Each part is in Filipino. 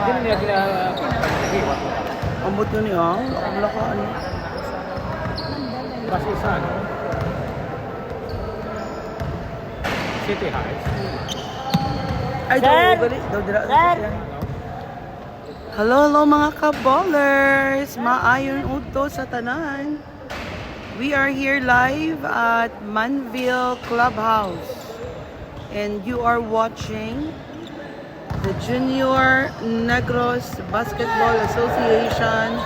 na niya kinahiwat mo. Ambot yun niya. Wala ka ano. Kasi isa, ano? City Heights. Ay, daw gali. Daw dira. Hello mga ka-ballers. Maayon udto sa tanan. We are here live at Manville Clubhouse. And you are watching the Junior Negros Basketball Association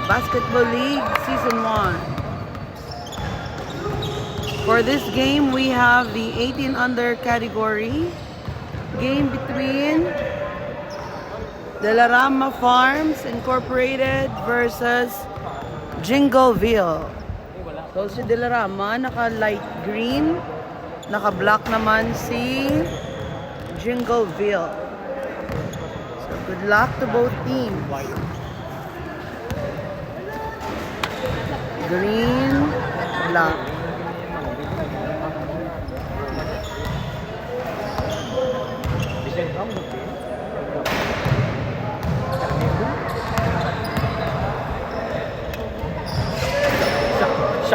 Basketball League Season 1. For this game, we have the 18 under category. Game between Delarama Farms Incorporated versus Jingleville. So si Delarama naka light green, naka black naman si Jingleville. So good luck to both teams. Green, black.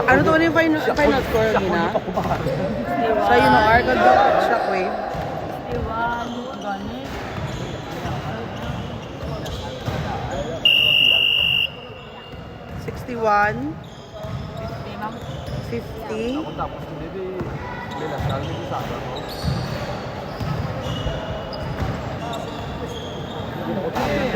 Ano to yung final score nina? Sa yun ang arc of Shockwave. 61 50. Okay,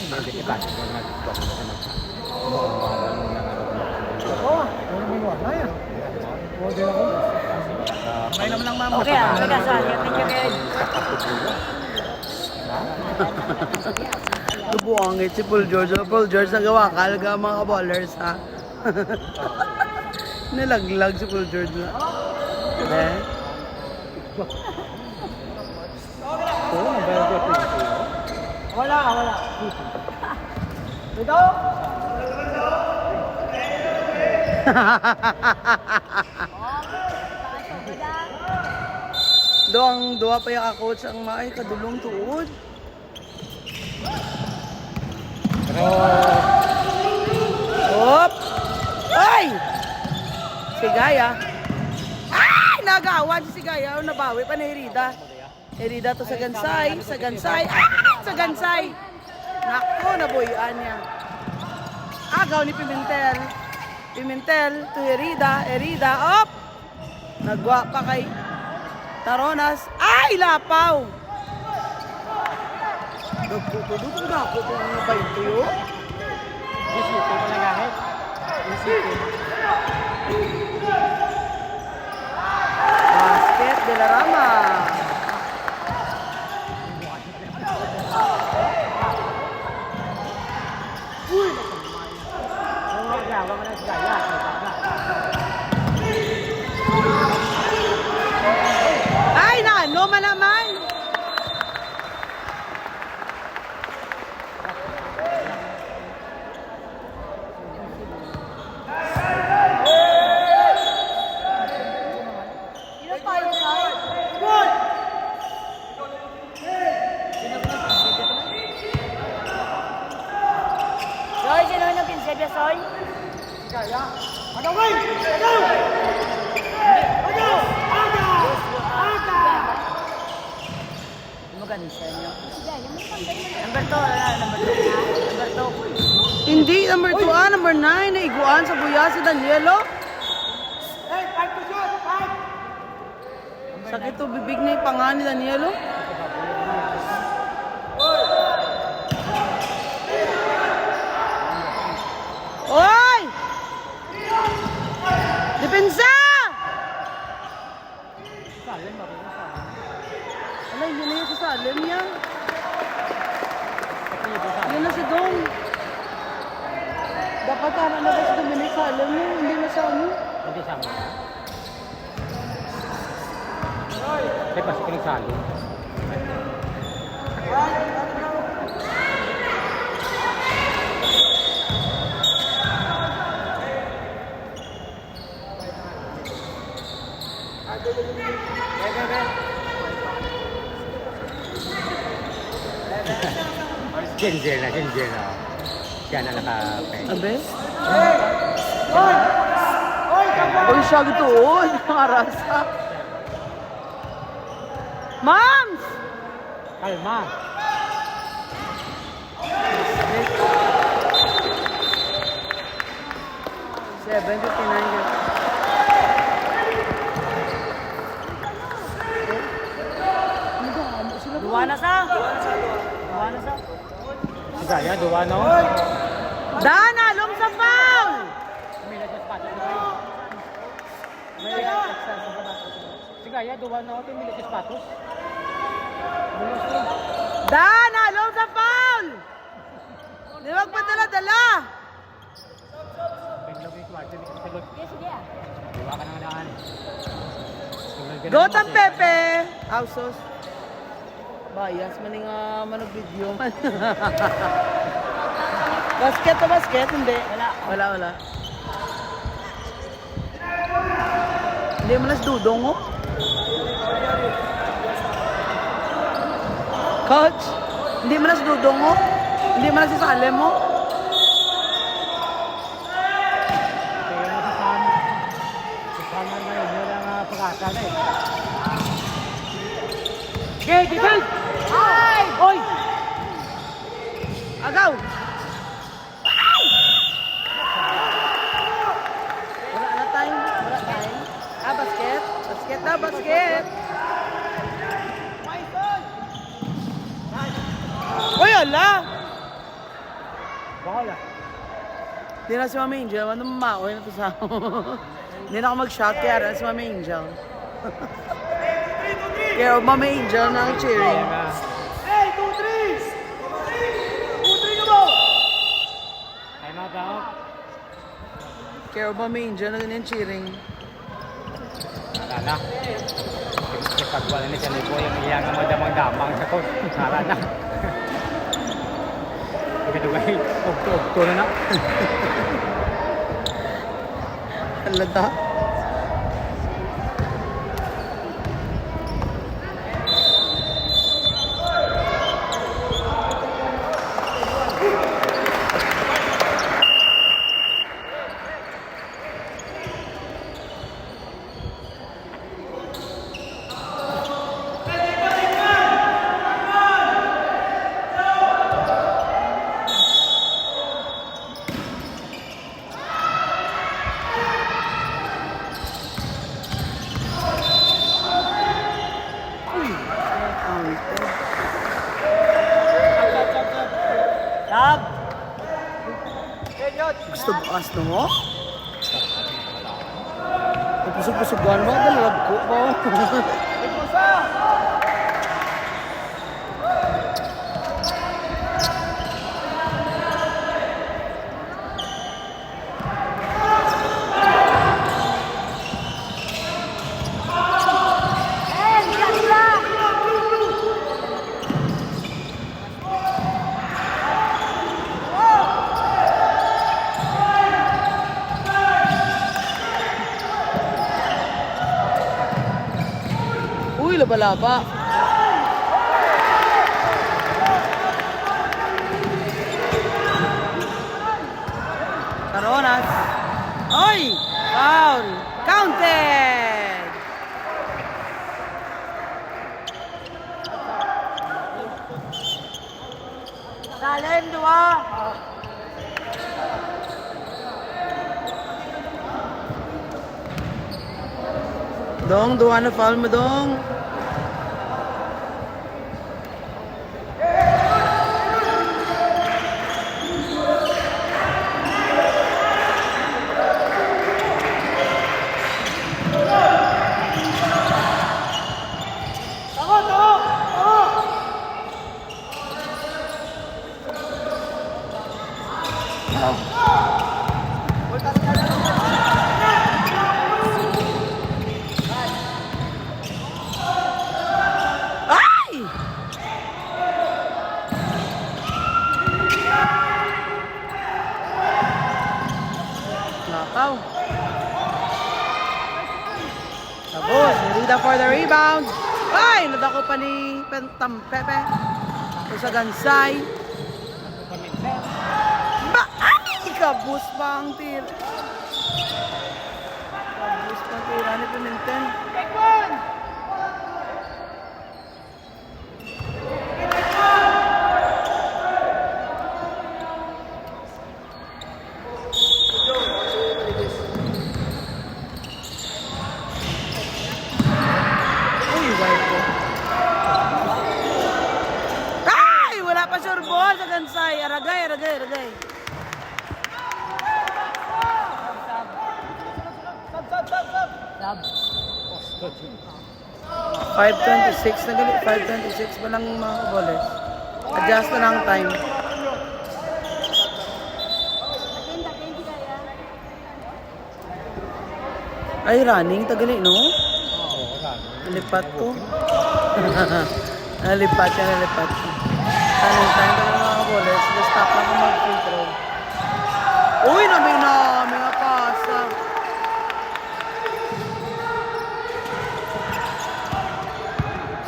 thank you guys. Lubuangit si Paul George. Paul George nagawa kalga mga ballers ha. Nalaglag si Paul George na. Eh? Wala. Ito? Doang duwa pa yung coach ang maay kadulong tuod. Hop! Ay! Si Gaya. Ay! Nagawan si Gaya. Nabawi pa ni Herida. Herida to sa Gansay. Sa Gansay. Ah! Sa Gansay. Naku, nabuyan niya. Agaw ni Pimentel. Pimentel to Herida. Herida. Op! Nagwa pa kay Taronas. Ay! Lapaw! Dugtudug na ako kung ano ba ito yun? Isipin mo na gamit. Isipin. Basket Delarama. Ay, naano man naman. Soy, sino yung pinsedia, Soy? Maganda siya niyo. Number 2, number 2. Hindi, number 2 number 9, naiguan sa buya si Danielo. Sakit to bibig na ipangan ni Danielo. Oy! Depensa! Alay, yun na yung sa salim niya. Yun na si Dong. Pagkano na ba si Dominic sa alam mo? Hindi na sa ano? Hindi sama. Kaya pa si pinagsalo. Ginger na. Siya na naka-pen. Abe? Uy, siya gitu. Uy, nakarasa. Mams! Kalma. Seven, 59. Duwa na sa. Si Gaya, duwa no? Dana, long sa foul! May nagsasapatos na kayo. Si Gaya, duwa no? May nagsasapatos. Dana, long sa foul! Di wag pa dala-dala! Paglag yung kwarto, hindi ka sagot. Sige. Duwa ka na daan. Gotang Pepe! Ausos. Bayas, maning manog-video man. Basket to basket, hindi. Wala. Hindi mo nas dudong mo. Coach, hindi mo nas dudong mo. Hindi mo nas isali mo. Kaya mo sa sama. Sa sama na yun, yun ang pag-asa na eh. Okay, defense! Ay! Oy! Agaw! Wala na time. Basket. Basket na, basket. Uy, ala! Baka wala. Hindi na si Mama Angel. Ano mamaoy na to sa Hindi na ako mag-shot kaya rin si Mama Angel. Kaya Mama Angel na ang cheering. Kaya nga. Time out. Kaya Mama Angel na ganyan cheering. Wala na. Kapag wala na siya po yung iyang damang-damang sa coach. Wala na. Pagkatugay, ugto na na. Halata. Sab. Gusto bukas na mo? Pusog-pusogan mo? Dalalag ko po. Uy, laba-laba. Caronas. Oy! Foul! Counted! Salim, dua. Dong, duwa na foul mo, Dong. Ay! Nakaw. Tapos, Merida for the rebound. Ay! Nadako pa ni Pentam Pepe. Ito sa Gansay. Ba? Ay! Kabus pa ang tira. Kabus pa ang tira ni Pimentel. Uy, wipe ko. Ay! Wala pa sure ball sa Gansay. Aragay, aragay, aragay. Sab. 5:26 na gali. 5:26 pa lang mga boles. Adjust na lang time. Ay, running. Tagali, no? Oo, Nalipat ko. Nalipat ka, nalipat ko. Running time pa lang mga boles. Stop lang ang mag-free throw. Uy, may nga pasa.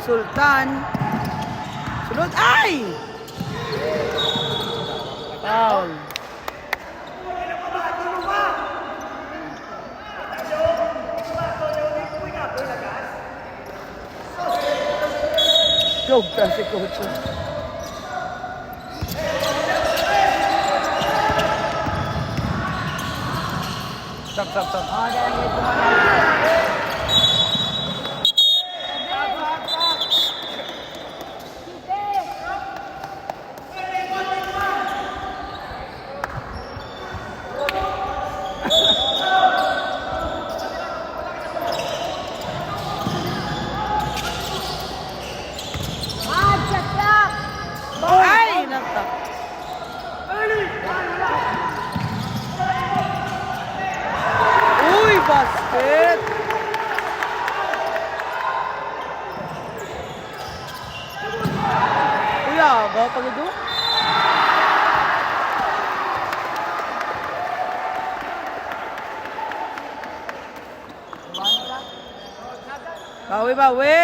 Sultan. Sunod. Ay! Foul. Joke ka si coach. Stop. Ay! Nagtak. Uy, basket! Uy, aga pag ito. Bawi, bawi!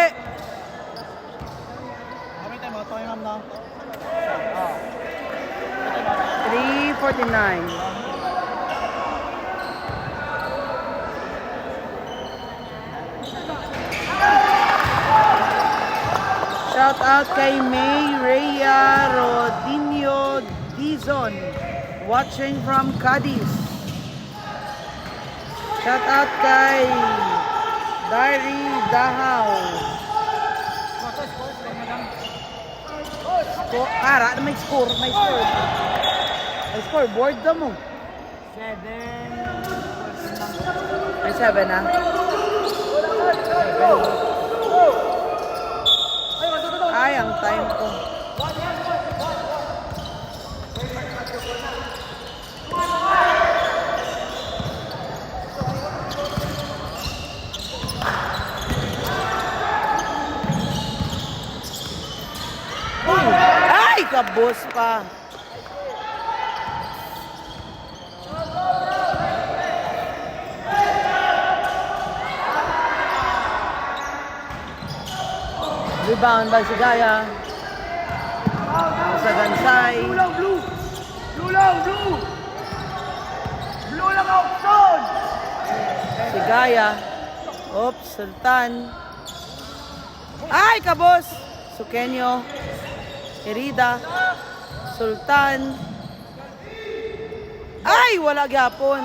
Kami tayo, mga toy ma'am na. 3:49. Shout out kay May Rhea Rodinio Dizon, watching from Cadiz. Shout out kay Dari Dahaw. Para na may score, may score. May scoreboard daw mo. 7. May 7 na. Ay, ang time ko. Ay, kabos pa. Rebound by Sigaya. Sa Gansay. Blue lang, blue! Blue lang, blue! Blue lang option! Sigaya. Oops, Sultan. Ay, kabos! Sukenyo. Herida. Sultan. Ay, wala gyapon.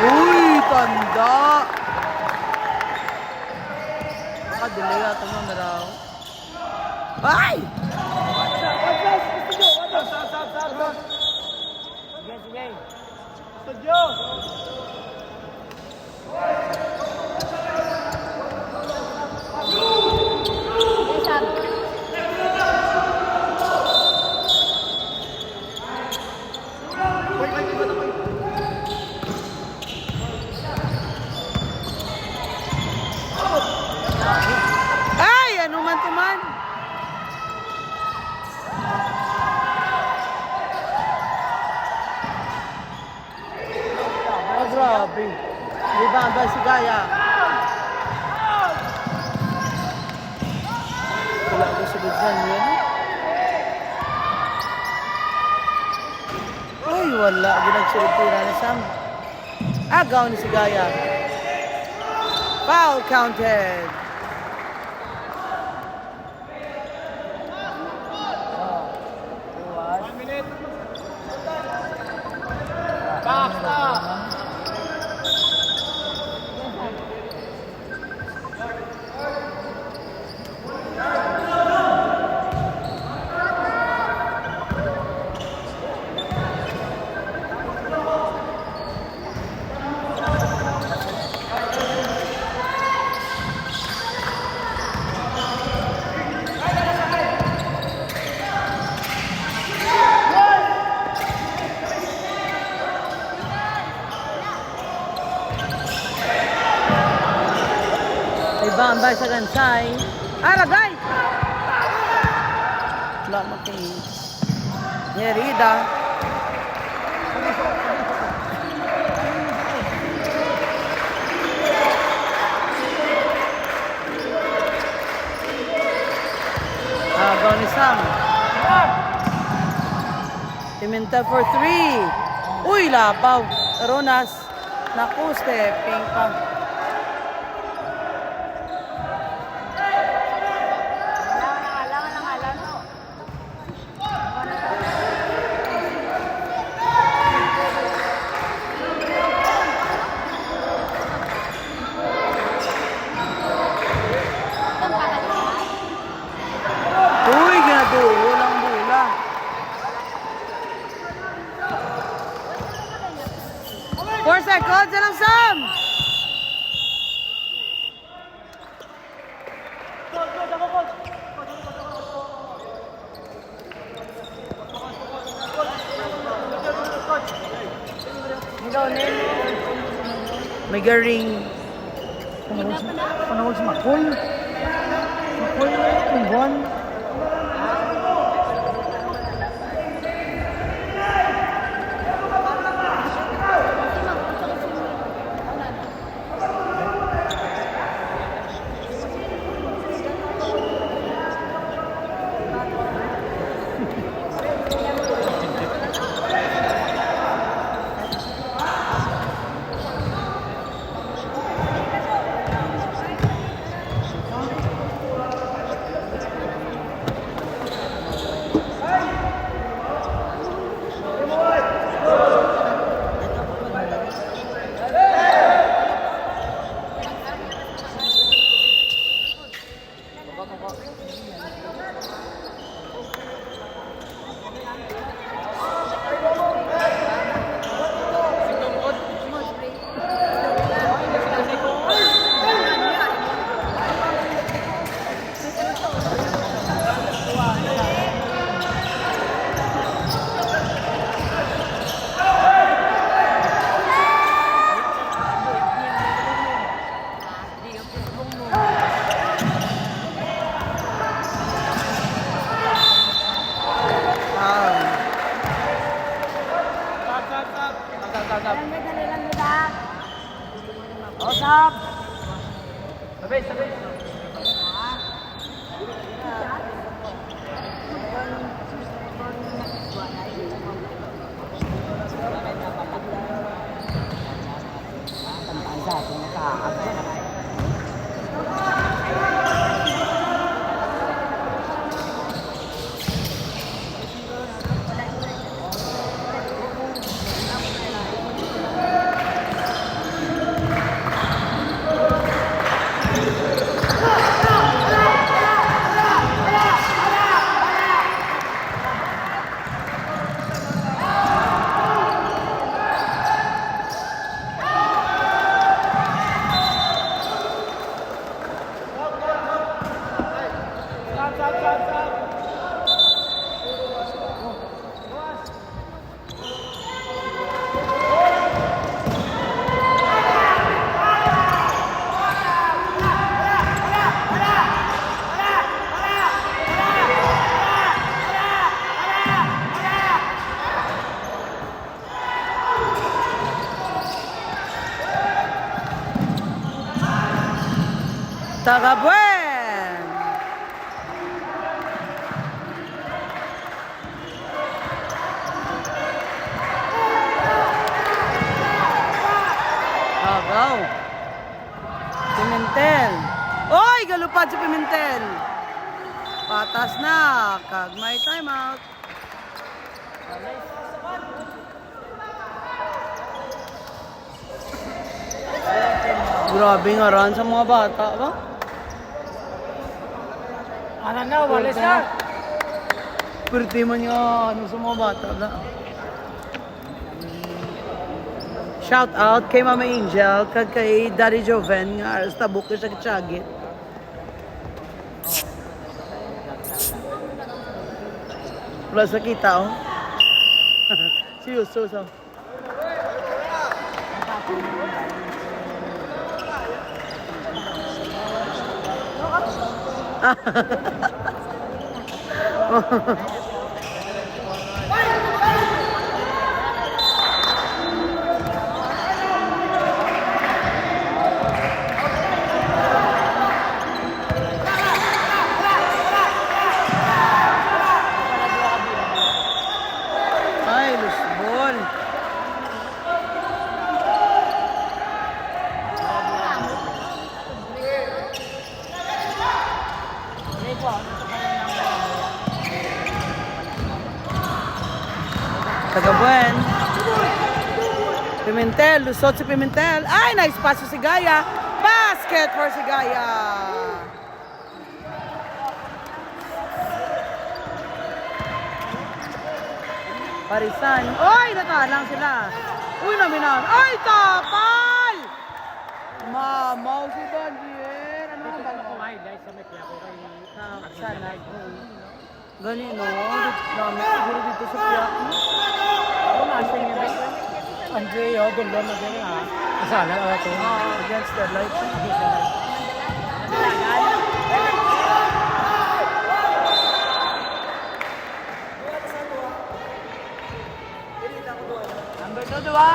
Uy, tanda. Nakadelay ata mo na raw. Ay! Sige. Studio! Grabe. Rebound by Sigaya. Wala ko sa budyan yun. Ay, wala. Ginagsulitira ni Sam. Agaw ni Sigaya. Foul counted. Rebound by Sagansay. Lagay! Wala making Nerida. Agaw ni Sam. Pimentel for 3. Uy, labaw. Ronas. Naku, stepping pa. Uy, ginadulo lang bula. Four seconds, alam Sam! May garing. Panawag sa Makol. Makol, kung buwan. Tagabuen! Agaw. Pimentel. Oy, galupad si Pimentel. Patas na. Kagmay timeout. Grabe nga ran sa mga bata ba? Ano na, walis na. Pwerte man nga ano sa mga bata na. Shout out kay Mama Angel, kag kay Daddy Joven nga aras tabuk siya kitsyagit. Plus nakita oh. Seryoso so. Ay, lusbol. Tagabuen. Pimentel, lusot si Pimentel. Ay, nice pass si Gaya. Basket for si Gaya. Parisan. Oy, nakalang sila. Uy, naminaw. Ay, tapal! Mamaw si Daniel. Ano ang bala? Highlight sa may kaya ko kay... Sana. Gani, no? Dami siguro dito sa piyak. Ano nasa niya ba? Andre, gulo na din ha. Kasala ka ito. Against the light. Number 2, diba?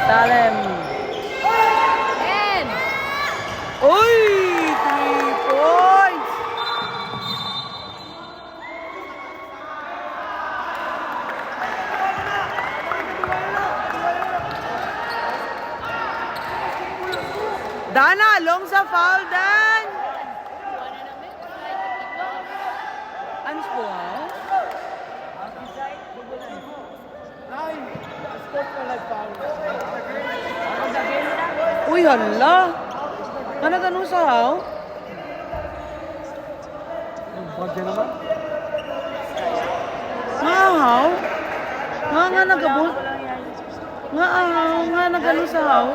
Salem. Uy! 3 points! Dana, long sa foul, Dan! Ano po, ha? Uy, hala! Ano ganun sa haw? Bagyo naman. Nga haw? Nga nagabot? Nga nagano sa haw?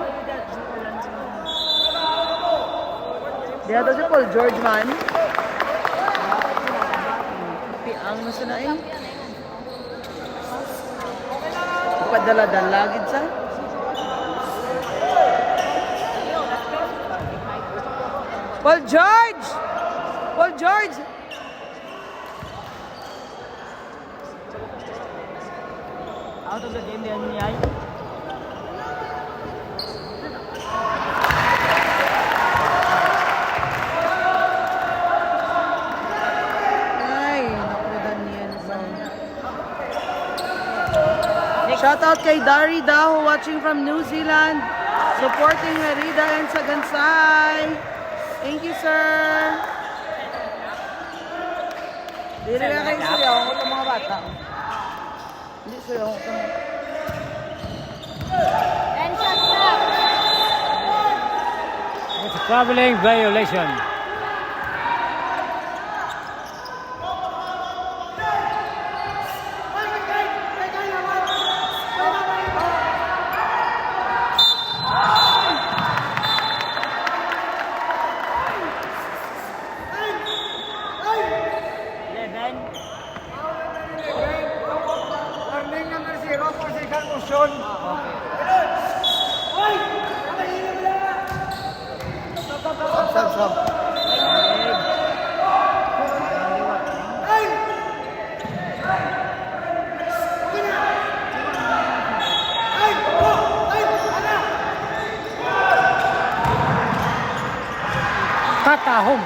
Diya to si Paul George man. Piang na sa nain. Padala-dala gid sa. Paul George! Paul George! Out of the game din niya. Ay, naku, Daniel. Shout out kay Dari Daho watching from New Zealand. Supporting Merida and Sagansay. Thank you, sir. Dili na kayo sayaw ko ng mga bata. Hindi sayaw ko. And shot stop. It's a traveling violation. Sab. Katahom.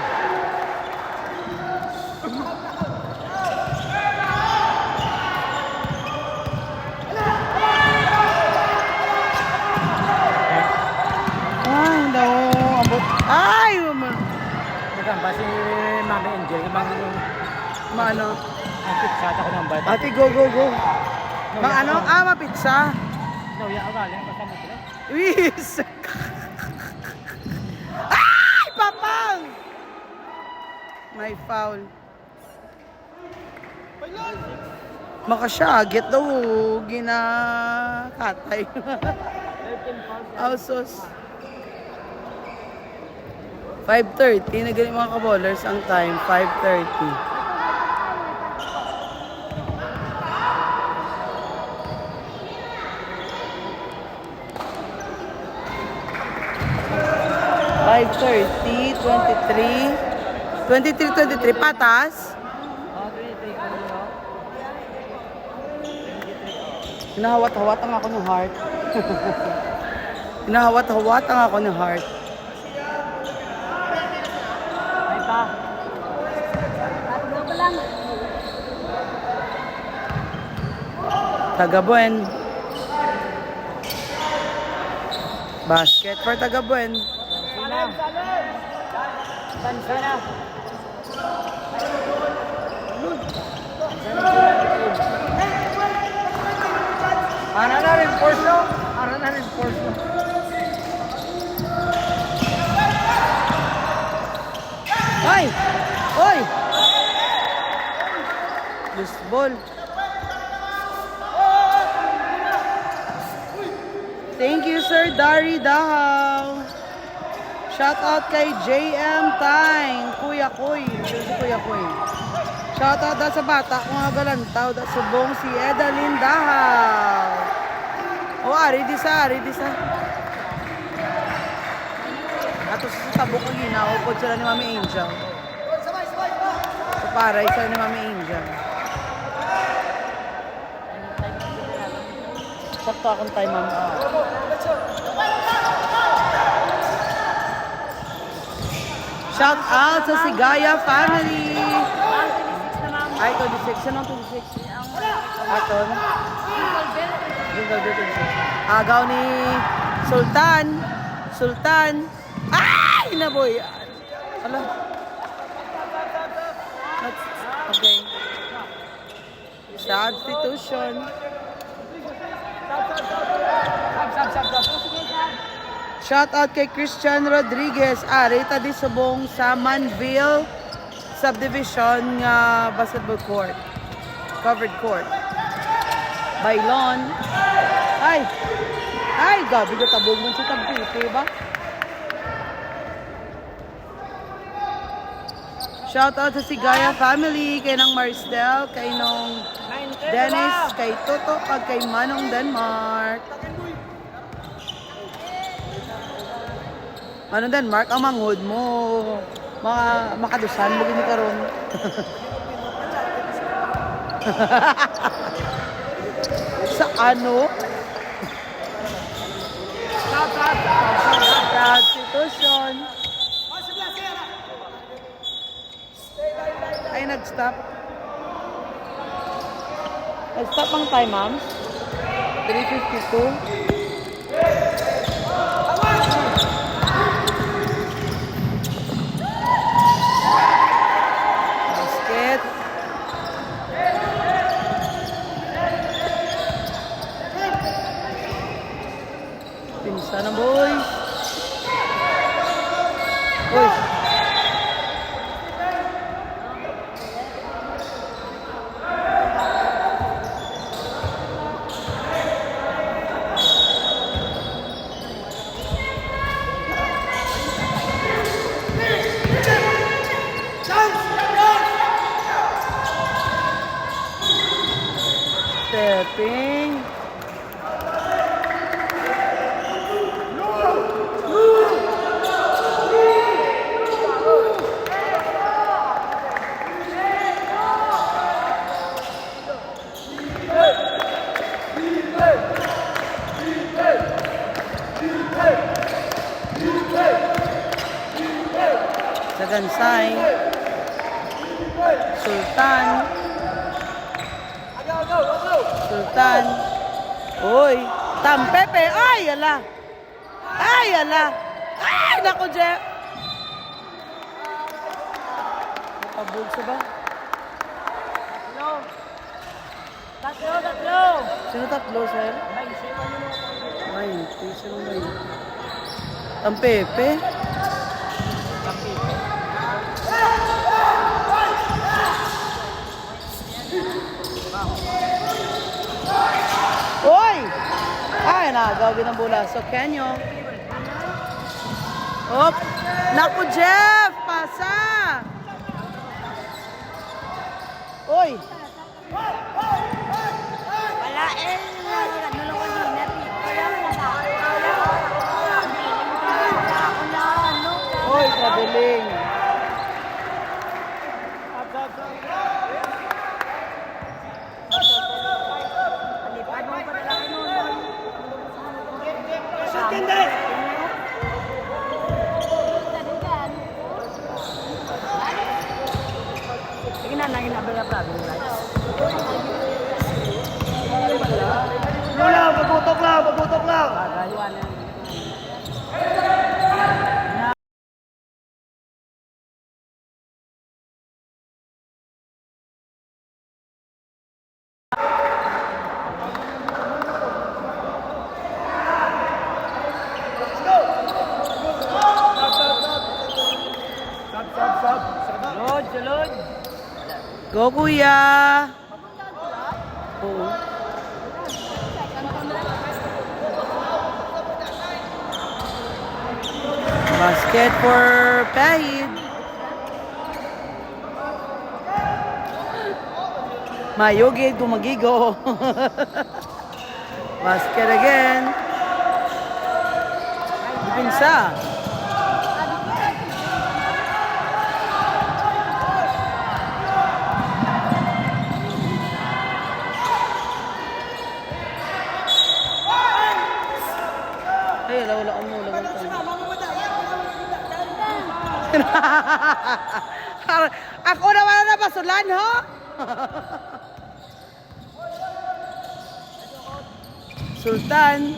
Ay, no. Ambot. Ay! Nagamba si Mami Angel. Maano? Ang pitsata ko ng bata. Ate, go, go, go. Maano? Mapitsa. Nauya ako galing. Kasama sila. Wis! Ay! Papang! May foul. Makasyagit daw. Ginakatay. Ausos. 5:30. Nagaling mga kaballers ang time. 5:30. $5:30, 23, patas. Hinahawat-hawat ang ako ng heart. Hinahawat-hawat ang ako ng heart. Ay pa. Tatlo ko lang. Tagabuen. Basket for Tagabuen. Sansana. Ara na rin porso. Ara na rin porso. Ay! Oy! Loose ball. Thank you, Sir Dari Dahaw. Shout out kay JM Time. Kuya Koy. Si Kuya Koy. Shout out daw sa bata kung nga galantaw. Daw subong si Edalyn Dahaw. Ready sa. Ato sa tabok ang ginaupod sila ni Mami Angel. So paray sila ni Mami Angel. Sakto akong time, Mami. Shout out sa Sigaya family. Ay, 26. Anong 26? Ato na. Jingle bell 26. Agaw ni Sultan. Ay! Naboy! Ala. Okay. Substitution. Shout out kay Christian Rodriguez. Rita di subong sa Manville Subdivision nga basketball court. Covered court. Bailon. Ay, gabi ka tabog mo sa Cavite ba? Shout out sa Sigaya family, kay nang Maristel, kay nung Dennis, kay Toto, kag kay Manong Denmark. Manong Denmark, ang manghod mo. Makadusan mo gini karon. Sa ano? Substitution. Ay, nag-stop. Nag-stop ang time, ma'am. 3:52. Basket. Pinsa na, boys. Uy. Sagansay. Sultan. Sultan. Uy, Tampepe. Ay, ala. Ay, ala. Ay, naku, Jeff. Nakabulsa ba? Tatlo. Sino tatlo, sir? Ay, sino ba yun? Tampepe. Uy! Ay, nagawin ng bola. So, Kenyo. Op! Naku, Jeff! Pasa! Uy! Wala eh. Nulong ko din natin. Uy, traveling. Sige na, nangin na ba Lulaw, pagutok lang. Sulod. Go, kuya! Oo. Basket for Pahid. Mayugid, gumagigo. Basket again. Dipinsa. Ay, wala ka mo. Ako naman na basulan, ho? Sultan.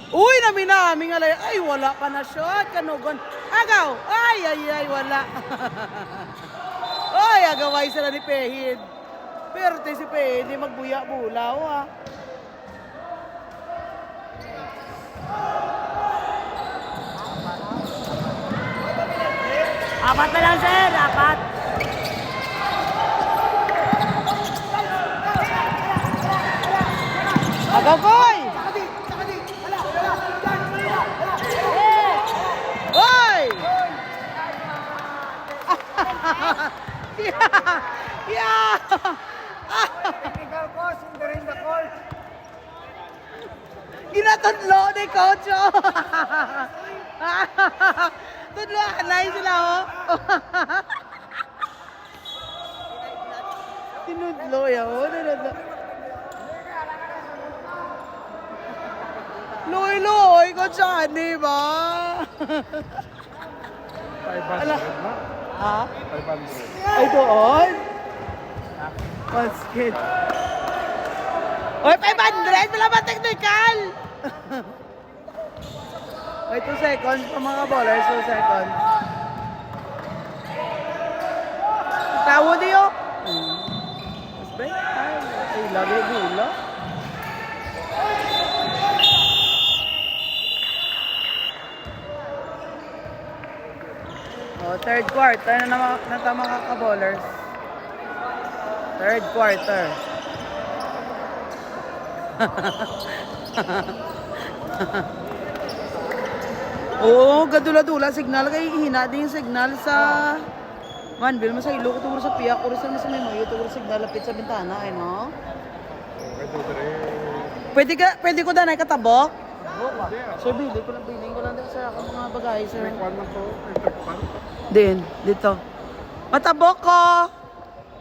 Uy, naminaming alay. Ay, wala pa na shot. Kanugon. Agaw. Ay, wala. Ay, agaway sila ni Pehid. Pero si Pehid, hindi magbuya-bulaw, ah. Apat na lang, sir. Apat. Agaw, boy! Hoy! Yeah! Ginatudlo ni Coach, oh! Tudlo, anay sila, oh! Tinudlo, oh! Tinudlo. Loy, Coach, ani ba? Ala. Ha? 500. Ay, doon? Basket. Oy, 500! Wala ba technical? Wait, 2 seconds pa mga ballers. 2 seconds. Tawo diyo? Mas ba? Ay, lagi gula. Oh, third quarter na mga ka-ballers. Third quarter. Oo, gadula-dula. Signal kay hina din yung signal sa Manville. Masa ilo ko tungkol sa piyak. Uro sa may mayo. Tungkol signal lapit sa bintana. Ay, no? Pwede ko danay katabok? Sir, biling ko lang din sa akong mga bagay, sir. Din, dito. Matabok ko!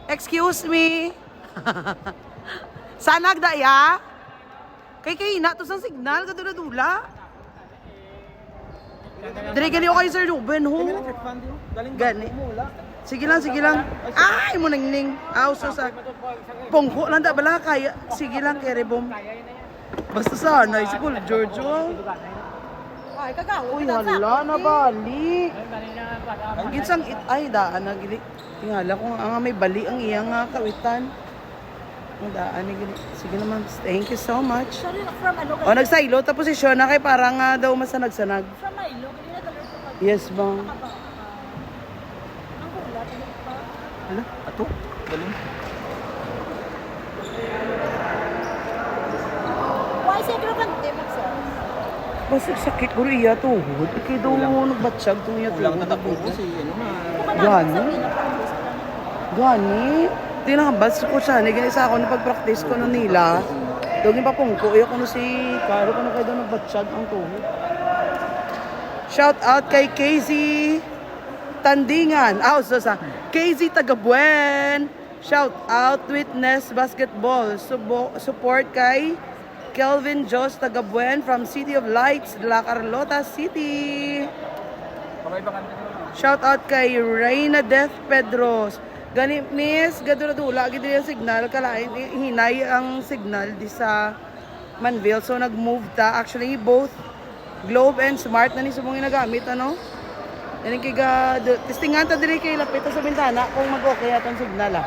Excuse me! Saan nagdaya? Kay na to sa signal, kadula-dula. Dili gani ko kay Sir Ruben ho. Gani. Sige lang. Ay mo ningning. Auso sa pungko lang da bala kaya. Sige lang kay Rebom. Basta sana school Giorgio. Ay, kagawa. Uy, hala na bali. Ginsang ay daan na gili. Tingala ko nga may bali ang iyang kawitan. Ang daan ni gili. Sige naman. Thank you so much. Sorry, from ano? O nagsaylo tapos si Shona kay parang daw masanag-sanag. From Milo, hindi na talaga ito pag- Yes, bang. Ang kulat, ano pa? Ano? Ato? Galing. Why say group ang tibok sir? Basta sakit ko iya tuhod. Kaya daw nagbatsyag itong iya Kulang tuhod. na tapo ko si ano nga. Gani? Gani? Di nakabas ko siya. Nagiging sa ako na pag-practice ko na nila. Dogin pa pungko. Iyo ko na si Karo ko na kayo daw nagbatsyag ang tuhod. Shout out kay KZ Tandingan. Sa KZ Tagabuen. Shout out Witness Basketball. Support kay Kelvin Jos Tagabuen from City of Lights, La Carlota City. Shout out kay Reyna Death Pedros. Gani miss gadula-dula gid yung signal kalain hinay ang signal di sa Manville so nag-move ta actually both Globe and Smart na ni sumong ginagamit ano. Yan kay testingan ta diri kay lapit ta sa bintana kung mag-okay atong signal ah.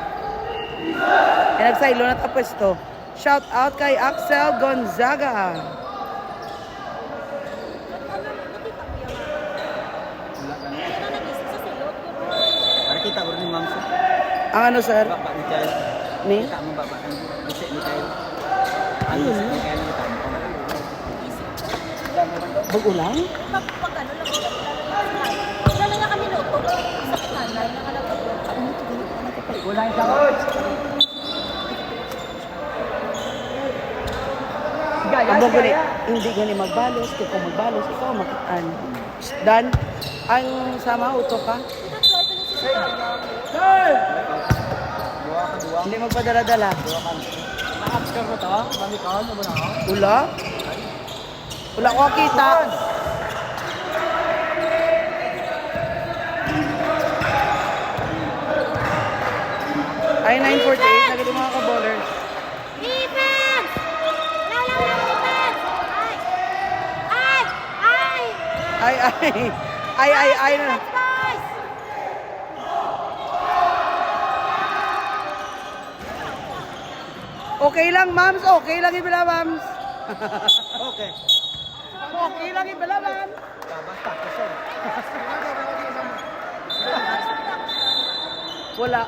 Yan nagsaylo na ta pwesto. Shout out kay Axel Gonzaga. Nakita ko rin ni Ma'am sir. Ang ano sir? Baba ni Kyle. Ni? Kita mo baba. Kasi ni Kyle. Ayun. Ni Kyle kita mo. Bag-ulang? Pag ano lang, wala na nga kami luto. Sa kanal, nakalagay. Wala yung Amo gani, hindi gani magbalos, kaya kung magbalos, ikaw makitaan. Dan, ang sama uto ka, hindi magpadala-dala. Naka-observe mo to? Pamikaon mo na ako? Ula? Ula ko kita. Ay, 9:48, naging yung mga ka-ballers. Defense! Lalang ng defense! Ay! Ay! Ay! Ay na. Defense, boys! Okay lang, mams. Okay lang ibala, mams. Okay. Okay lang ibala, mams. Wala.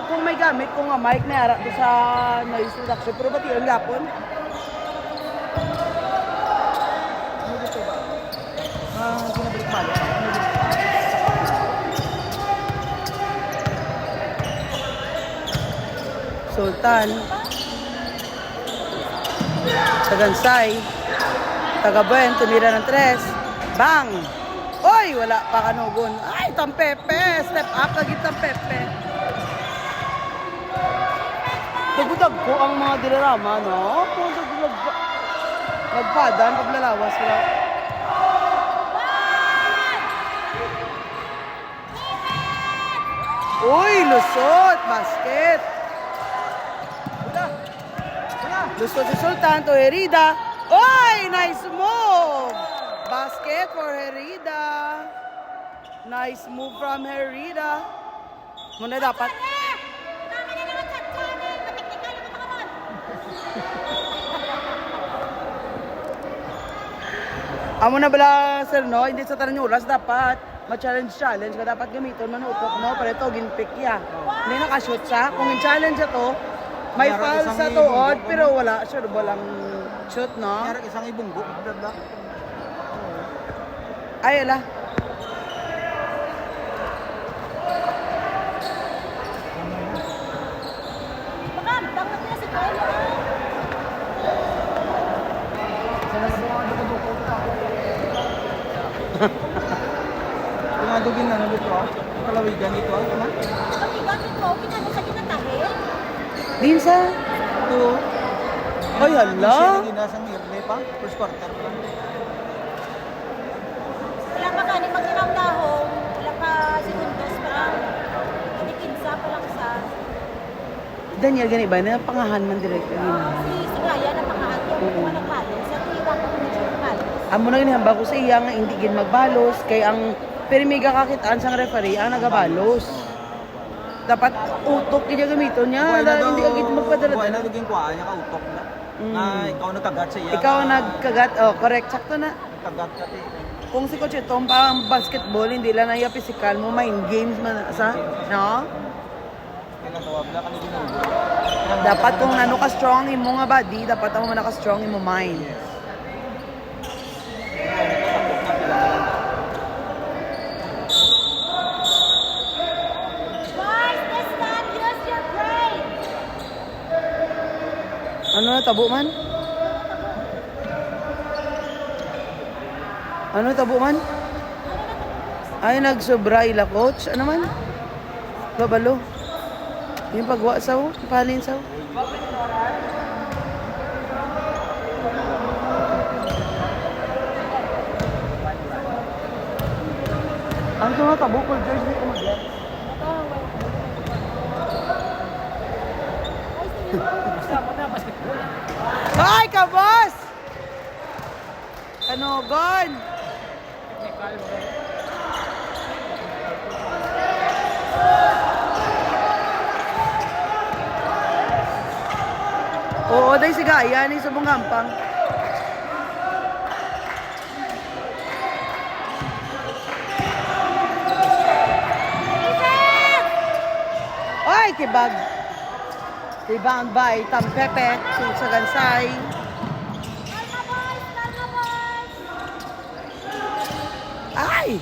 Kung may gamit, kung nga mic na harap sa noise reduction, pero ba't yun gapon? Sultan, Tagansay, Tagabuen, tumira ng 3. Bang! Oy, wala pa kanugon. Ay, Tampepe! Step up, lagi Tampepe. Tagutag ko ang mga dilarama, no? Kung nagpadan, paglalawas, wala. Uy, lusot! Basket! Lusot si Sultan to Herida. Oy, nice move! Basket for Herida. Nice move from Herida. Muna dapat. Amo na bala sir no, hindi sa tanan oras dapat ma-challenge ka dapat gamiton manutok no para to ginpick ya. Hindi naka-shoot sa kung in-challenge to may foul sa tuod pero wala sure walang shoot no. Kaya isang ibunggo. Ay ala. Baka, dapat na si Carlo. Tumadugin na nabito ah. Kalawigan ito ah. Tama? Kami gamit mo, kinano sa ginatahe. Dinsa. Ito. Ay hala. Siya nasa mirle pa. First quarter pa. Daniel, gani ba? Napangahan man direct. Si Gaya na pangahat yung mga nagbalos. Sa tuwira ko kung siya nagbalos. Amo na ginihamba ko sa iya nga hindi gin magbalos kay ang permiga kakitaan sang referee ang nagabalos. Dapat utok kaya gamiton niya. Hindi agad magpadala. Buhay na naging kuhaan niya, kautok na. Na ikaw nagkagat sa iya. Ikaw nagkagat, oh correct, sakto na. Nagkagat ka ti. Kung si Coach Tom parang basketball, hindi lang na iya physical mo, mind games man sa, no? Wala ka naging ulo. Dapat kung ano ka strong imo nga body, dapat mo man ka strong imo mind. Boys, this time, use your brain. Ano na tabo man? Ano tabo man? Ay nagsobra ila coach. Ano man? Babalo. Yung pagwa saw, palin saw. Ang mga tabo ko George ni kumagyan. Ay, kabos! Ano, Gon? Oo, dahil si Gaya ni sa bungampang. Ay, kibag. Rebound by Tampepe. Sa Gansay. Ay!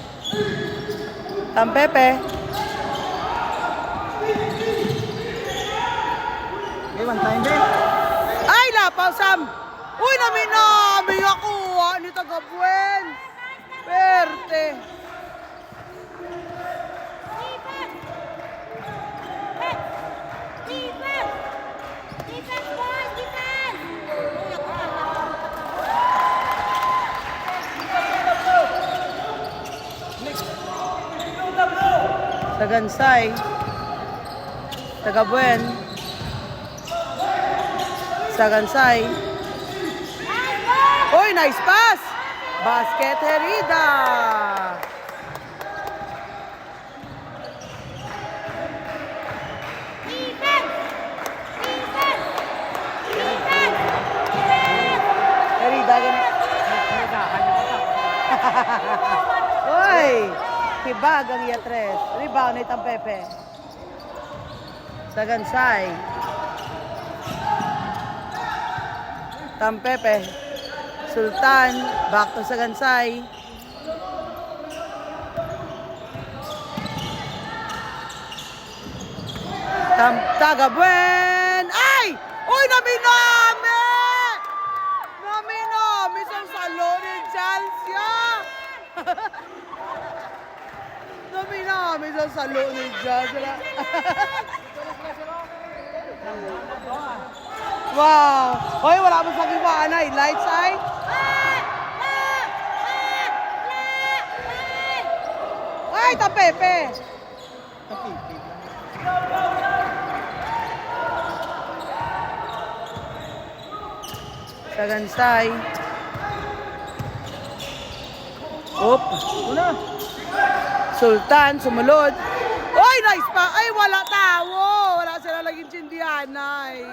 Tampepe. Okay, one time din. Ay, lapaw, Sam! Uy, naminami ako! Ni Tagabuen! Perte! Defense! Defense, boys! Defense! Sa Gansay. Tagabuen. Sa Gansay. Uy, nice pass! Basket Herida! Defense! Defense! Defense! Herida, ganun. Uy! Kibag ang Iatres. Rebound ni Tampepe. Sa Gansay. Tampepe. Sultan. Back to sa Gansay. Tagabuen! Ay! Uy, naminami! Naminami sa salon ni Jalsia! Naminami sa salon ni Jalsia. Wow! Hoy, wala mo sa kiwaan ay. Lights ay? Ay, Tampepe! Sa Gansay. Op. Una. Sultan, sumunod. Oy, nice pa. Ay, wala tawo. Wala sila naging tsindihanay.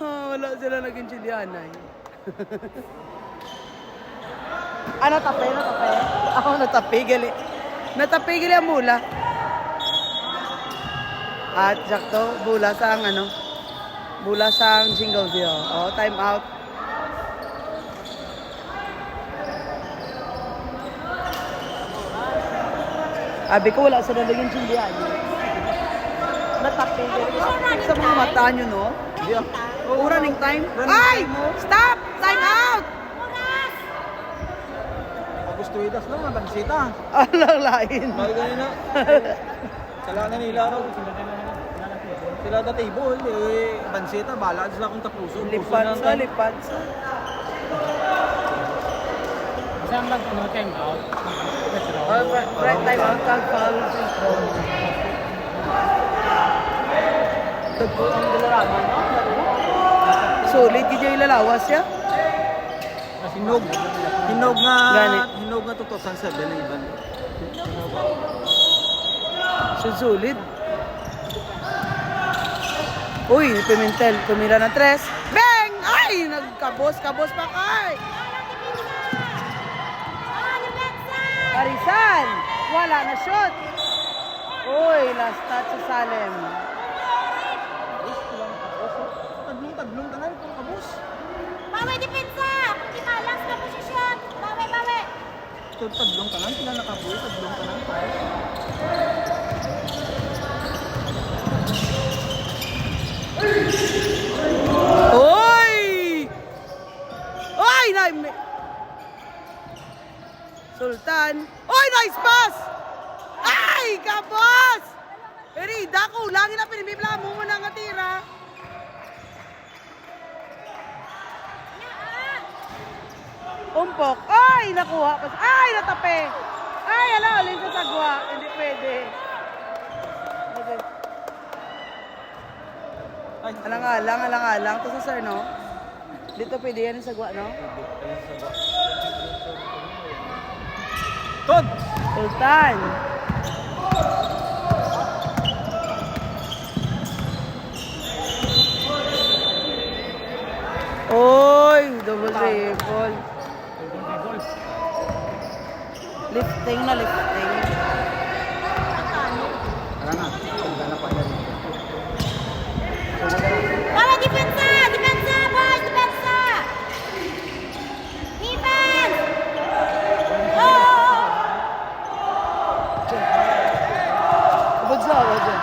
Wala sila naging tsindihanay. Natape, natape. Ako natapigil eh. Natapigil ang mula. At sakto, bula sa ang ano. Bula sa ang single view. Oh, time out. Abi ko wala sa nalagyan sindihan. Natapigil. Sa mga mata nyo, no? Yeah. Running time. Ay! Stop! Time out! Agustuidas lang, bansita. Alang lain. Bakit ganun na? Sala na nila raw. Sila da table, bansita, bala sila kung tapuso. Lipat sa, lipat sa. Saan lang ano, time out? Right time out, kag foul. Tagpo ang dalaraman, no? Solid, di dyan ilalawas ya. Hinog. Hinog nga, Gani. hinog nga 2007 na iban. Sulit. Uy, Pimentel, tumira ng 3. Bang! Ay, nagkabos pa kay. Parisan, wala na shot. Uy, last touch sa Salem. Taglong ka na, kung kabus. Bawi, depensa! Ibalas na posisyon! Bawi! Taglong ka na, sila nakabuhi, taglong ka na. Uy! Uy! Sultan. Uy, nice pass! Ay, kabos! Herida, kulangin na pinimibla mo muna nga tira. Umpok. Ay, nakuha pa. Ay, natape. Ay, ala, alin sa sagwa. Hindi pwede. Okay. Ay, Alang-alang. Ito sa sir, no? Dito pwede yan yung sagwa, no? Tod! Sultan. Oy, double triple. Lifting na lifting. Tara na, tanda na pa yan. Bawi, depensa! Depensa, boys! Depensa! Defense! Oh! Abad sa awa dyan.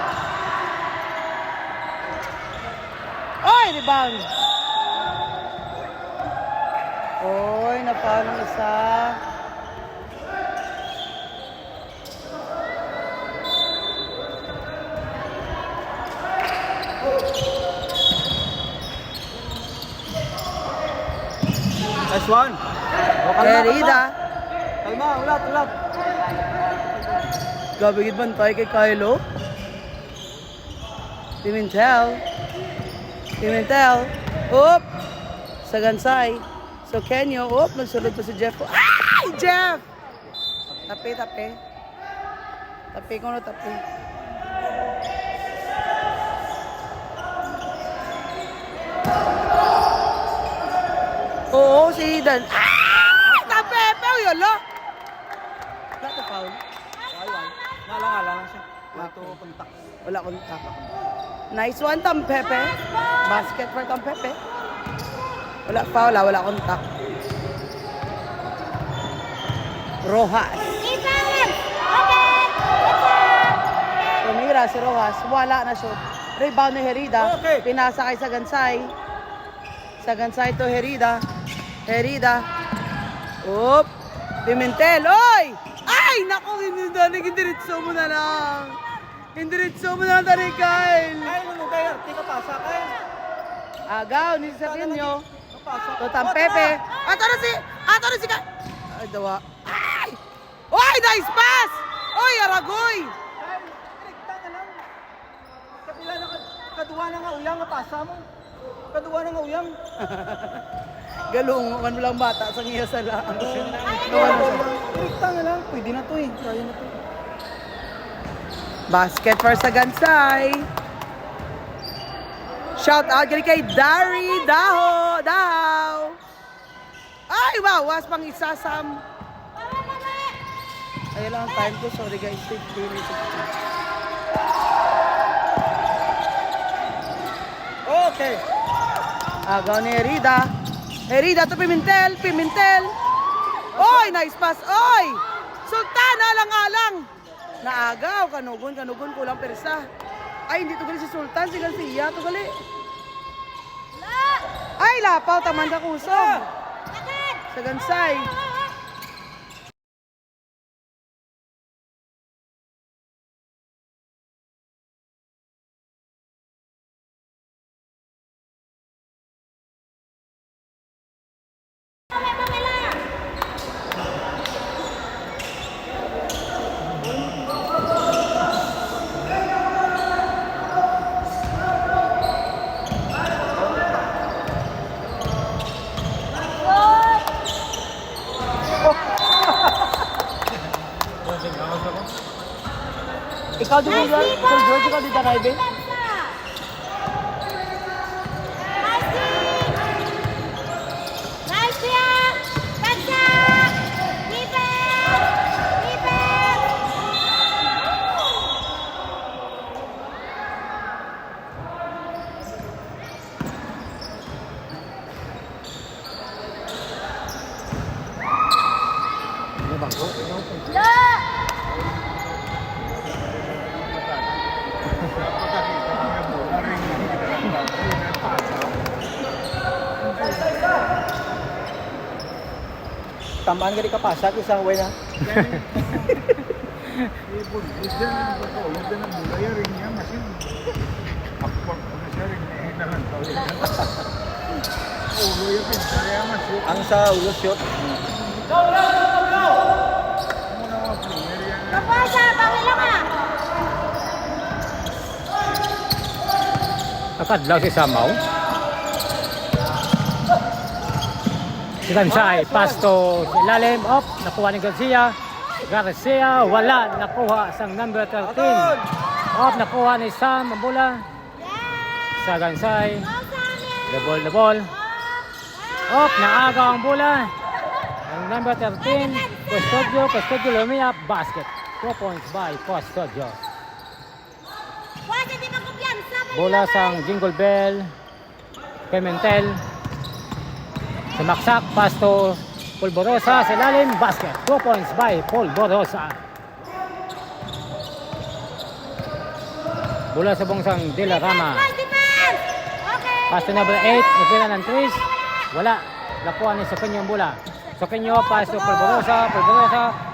Oy, rebound. Oy, napalo ng isa. Nice one. O, Herida. Kalma, ulat. Gabigid bantay kay Kylo. Pimentel. Oop. Sa Gansay. So Kenyo. Oop. Nagsulod pa si Jeff. Ay! Jeff! Tapi. Tapi ko na tapi. Oo, si Dan. Ah! Tapi! Pero yun, lo. Not the foul. Nalang siya. Ito, kontak. Wala kontak. Nice one, Tom Pepe. Basket for Tom Pepe. Wala foul, wala kontak. Rojas. Defense! Okay! Tumira si Rojas. Wala na shoot. Rebound ni Herida. Okay. Pinasa kay Sagansay. Sagansay to Herida. Oop. Pimentel. Oy! Ay! Naku, hindiritso mo na lang. Hindiritso mo na lang, Tari Kyle. Ay, nunugay. Tika pa, sakay. Agaw, ni sabihin nyo. Napasa. Totam Pepe. Ato na si Kyle. Ay, dawa. Ay! Oy! Nice pass! Oy, Aragoy! Direkta na lang. Kapila na kaduwa na nga uyang, napasa mo. Kaduwa na nga uyang. Galungan mo lang bata sa ngiya sa lang. Direkta na lang. Pwede na to eh. Kaya na to. Basket for Sagansay. Shout out kay Dari Daho. Ay, bawas pang isa Sam. Ayun lang ang time ko. Sorry guys. 15 minutes. Okay. Agaw ni Herida to Pimentel. Oy, nice pass. Oy! Sultan, alang-alang. Naagaw. Kanugon. Kulang persa. Ay, hindi to gali si Sultan. Si Garcia. To gali. Ay, lapaw. Tamanda kusog. Sa Gansay. Ikaw di ko Sir George, ikaw di Tanaybe? Nice yan! Bagsa! Keeper! Keeper! La! Tamaan ka di kapasag, isang way na. Ang sa ulo shot. Kapasa! Bawal lang ah! Nakadlaw si Samaw. Si Gansay, pasto sa ilalim, op, nakuha ni Garcia. Garcia, wala, nakuha sang number 13. Op, nakuha ni Sam, ang bola. Sa Gansay, the ball. Op, naaga ang bola. Ang number 13, Custodio lumiyap, basket. 2 points by Custodio. Wala di ba kumpiyansa? Bola sang Jingle Bell, Pimentel. Sumaksak, pasto, Polvorosa sa ilalim, basket. 2 points by Polvorosa. Bola sa bungsang De La Rama. Nice defense! Okay! Pasto number 8, nagpila ng 3. Wala, nakuha ni Sokenyo ang bola. Sokenyo, pasto, Polvorosa,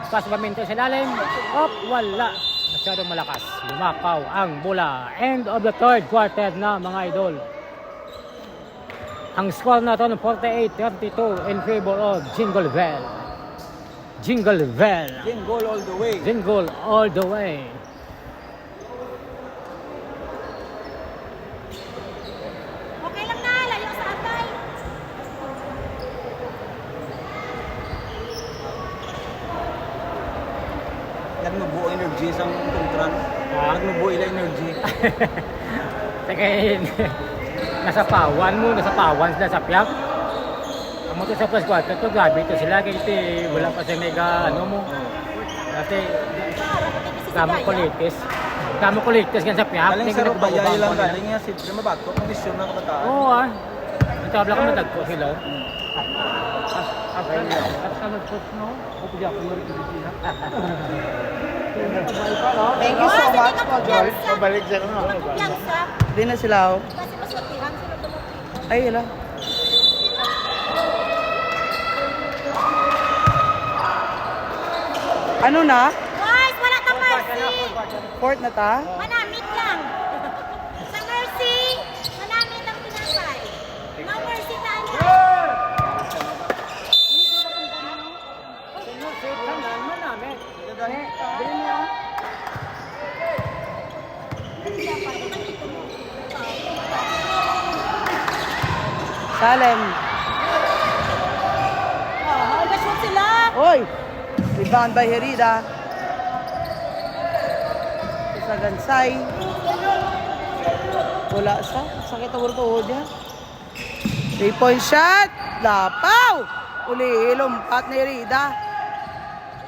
pasto Pimentel sa ilalim. Op, wala. Masyadong malakas. Lumakaw ang bola. End of the third quarter na mga idol. Ang score na ito ng 48-32 in favor of Jingle Bell. Jingle Bell. Goal all the way. Jingle all the way. Okay lang na, layo sa atay. Nagnubuo energy sa kontran. Nagnubuo ila energy. Teka, nasa pawan mo, nasa pawan sila sa piyak. Ang mo to sa first quarter, to grabe ito sila. Kaya wala pa sa mega, ano mo. Dati, kamo kulitis gan sa piyak. Galing sa Rupayay lang galing nga siyempre mabato kondisyon ng kabataan. Oo ah. Nagtabla ka matagpo sila. Abay niya. At ka nag-coach no? Opo diya, kung marikiliti na. Thank you so much, Paul George. Pabalik siya ka na. Kumpiyansa. Di na sila, oh. Kasi maswatihan sila tumutulong. Ay, yun. Ano na? Guys, wala kang mercy! Fourth na ta? Manamit lang. Sa mercy, manamit ang pinapay. No mercy tayo. Salem. Nag-shoot sila. Oy! Rebound by Herida. Sa Gansay. Wala sa. Sakit ang tuhod niya. 3-point shot. Lapaw! Uli, lumpat ni Herida.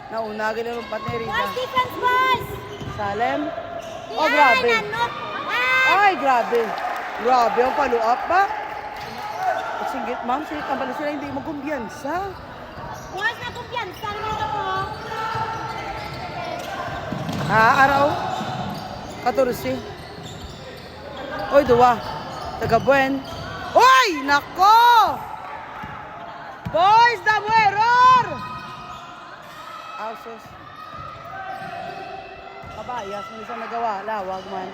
Nauna, lumpat ni Herida. Boys, defense, boys. Salem. Oh, grabe. Nanok. Ay, grabe. Grabe ang follow-up ba? Singgit, ma'am. Singgit naman sila hindi magkumbiyansa. Boys, na kumpiyansa naman ako. Araw. 14. Oy, duwa. Taga-buen. Oy, nako! Boys, damo error! Ausos. Kabayas, may isang nagawa. Lawag man.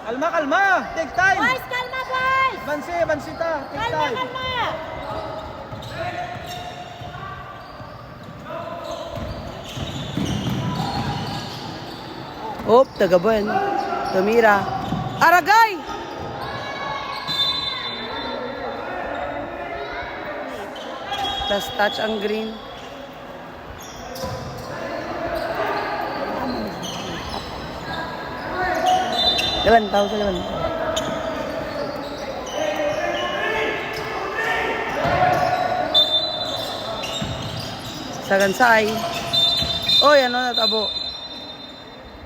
Kalma, kalma! Take time! Boys, kalma, boys. Bansita! Take Kalma, time! kalma. Op, taga-buen. Tumira. Aragay! Last touch ang green. Galantaw sa galantaw. Sa Gansay. Oy, ano natabo?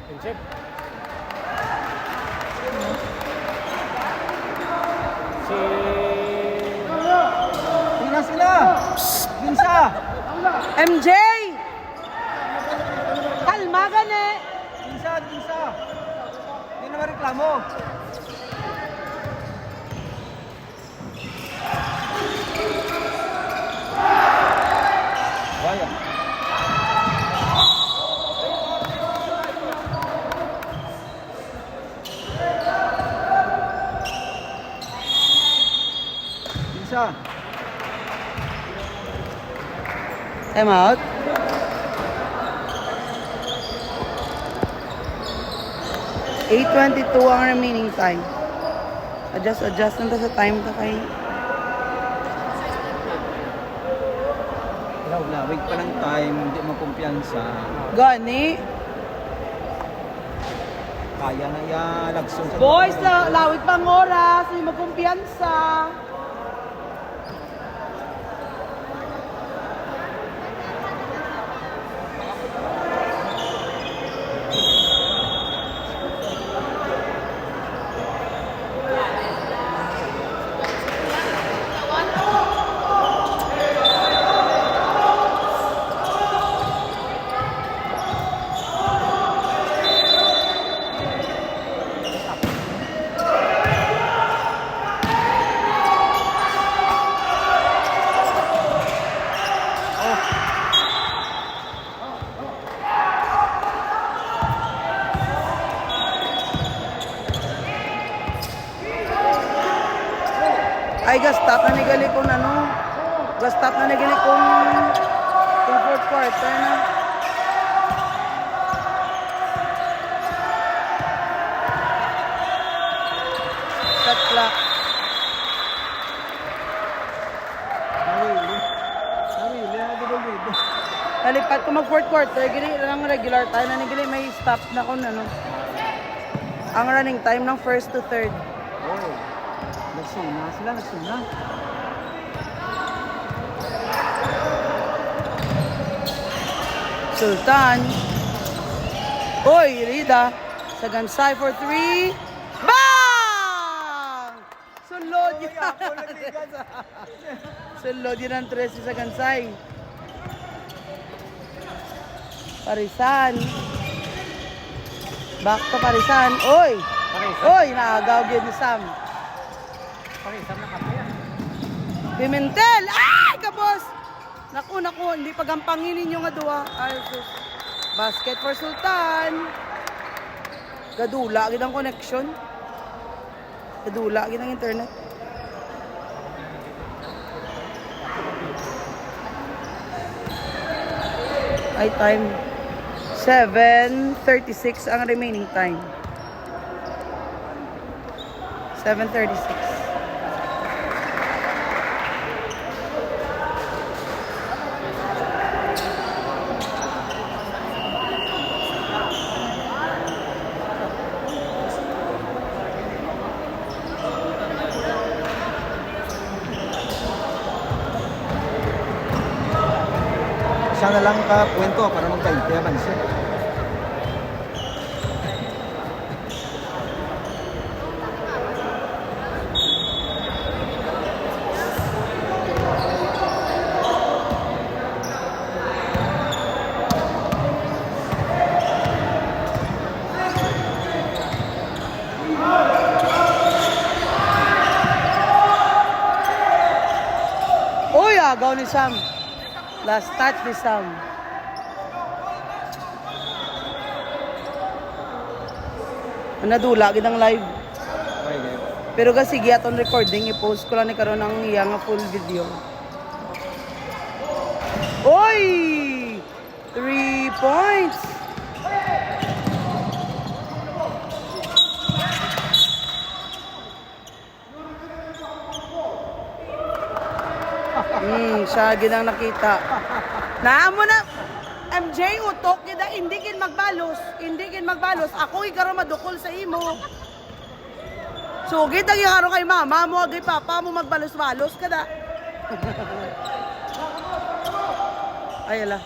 Pinchip. Si... Sila sila! Ginsa! MJ! Kalma gani! Ginsa! Ginsa! Hindi naman reklamo. Wala. Ginsa! Time out. .8:22 ang remaining time. Adjust na to sa time to kay. Lawig pa ng time, hindi mo kumpiyansa. Gani. Kaya na lagsong sa... Boys, lawit pang oras. Hindi magkumpiyansa. Ay, gastap na nigali kong ano. Gastap na nigali kong fourth quarter na. Shot clock. Nawili. Nawili, nagdudulid. Nalipat ko mag fourth quarter, gili lang regular time na nigali may stop na kung ano. Ang running time ng first to third. Oh. Nagsuna sila, nagsuna. Sultan. Oy, Rida. Sa Gansay for 3. Bang! Sulod yun. Sulod yun ang 13 sa Gansay. Parisan. Back to Parisan. Oy! Parisan. Oy, naagaw yun ni Sam. Parisan na kapaya. Pimentel! Ay, kabos! Naku, hindi pagampanginin yung adua. Ay, sus. Basket for Sultan. Gadula, gid ang connection. Gadula, gid ang internet. Ay, time. 7:36 ang remaining time. 7:36. Siya na lang ka-kwento para magkainte man siya. Uy, agaw ni Sam. Last touch ni Sam. Nadula, gid ang live. Okay, okay. Pero kasi giaton recording, i-post ko lang ni karon ang iya nga full video. Oy! 3 points! Siya gid ang nakita. Naamo na MJ utok gid hindi gid magbalos. Hindi gid magbalos. Ako ikaw madukol sa imo. Sugit ang ikaro kay mama mo, agay papa mo magbalos-balos ka na. Ay, ala.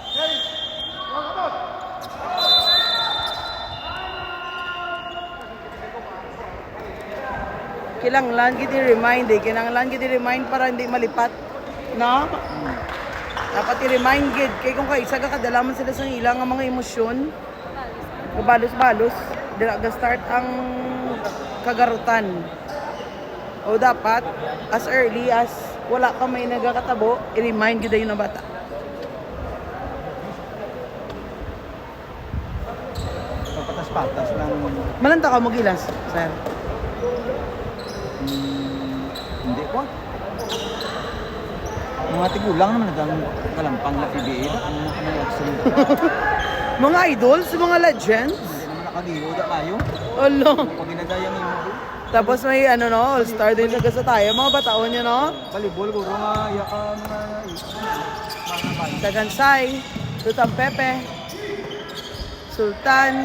Kinanglan gid i-remind kinanglan gid i-remind para hindi malipat. No? Dapat i-remind gid kay kung kaisa ka kadalaman sila sa ilang nga mga emosyon. Balos-balos, dira ga start ang kagarutan. O dapat as early as wala ka may nagakatabo, i-remind gid yung bata. Patas-patas lang. Malanta ka mo gilas, sir. Hindi ko. Mga tigulang naman nagang kalampang na PBA. Ano na absolute. Mga idols, mga legends. Hindi naman nakaliho da kayo. Olo. Pag inadayang imo. Tapos may ano no, all-star din sa tayo. Mga bataon nyo no. Volleyball ko nga yakan mga Dagansay, Sultan Pepe, Sultan